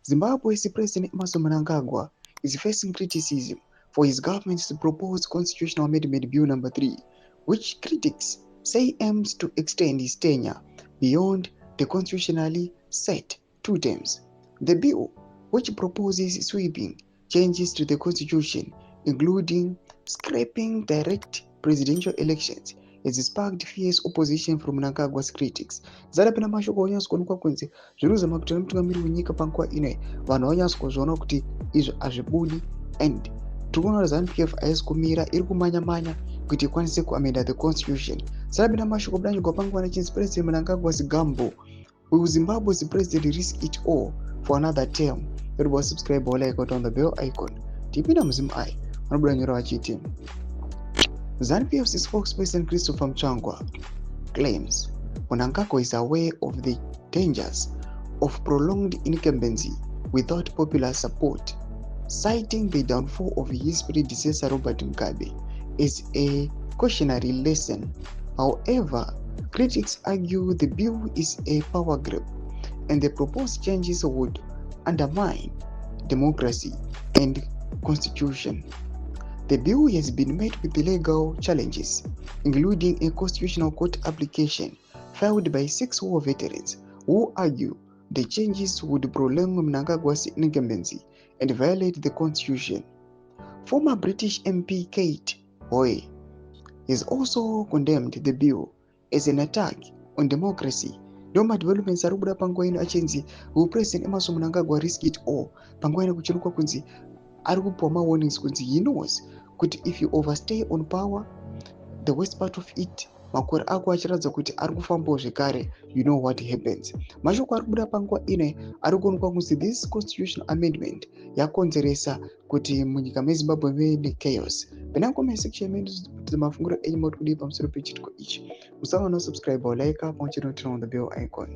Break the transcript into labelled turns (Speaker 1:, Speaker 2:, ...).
Speaker 1: Zimbabwe's President Emmerson Mnangagwa is facing criticism for his government's proposed constitutional amendment Bill number 3, which critics say aims to extend his tenure beyond the constitutionally set 2 terms. The bill, which proposes sweeping changes to the constitution, including scrapping direct presidential elections, has sparked fierce opposition from Mnangagwa's critics. Zadapena mashoko onyatsikuonekwa kunze zvinozama kuti mutungamiri wenyika panguva inoyi vanhu vanyatsozviona kuti izvo hazvibudi, and tikuona kuti ZANU-PF haisi kumira, iri kumanya-manya kuti ikwanise kuamenda the constitution. Zadapena mashoko kudanyigwa panguva nechinzi President Mnangagwa's gamble. Will Zimbabwe's president risk it all for another term? Don't subscribe or like on the bell icon. Tipina Mzimu Ai, wanabuda nyora wachiti. ZANU-PF's spokesperson Christopher Mchangwa claims Mnangagwa is aware of the dangers of prolonged incumbency without popular support, citing the downfall of his predecessor Robert Mugabe as a cautionary lesson. However, critics argue the bill is a power grab and the proposed changes would undermine democracy and constitution. The bill has been met with legal challenges, including a constitutional court application filed by 6 war veterans who argue the changes would prolong Mnangagwa's incumbency and violate the constitution. Former British MP Kate Hoy has also condemned the bill as an attack on democracy. Ndoma developments ari kubuda panguva ino achinzi President Emmerson Mnangagwa risk it all. Panguva ino kuchirukwa kunzi ari kupuwa ma-warnings kunzi he knows kuti if you overstay on power, the worst part of it, makore ako achiratidza kuti ari kufambawo zvekare, you know what happens. Mashoko ari kubuda panguva ino ari kuonekwa kunzi this constitutional amendment yakonzeresa kuti munyika meZimbabwe muve nechaos. Pena comment section medu mafunguro enyu muri kudii pamusoro pechitiko ichi. Musanganwa subscribe or like pamwe chete on the bell icon.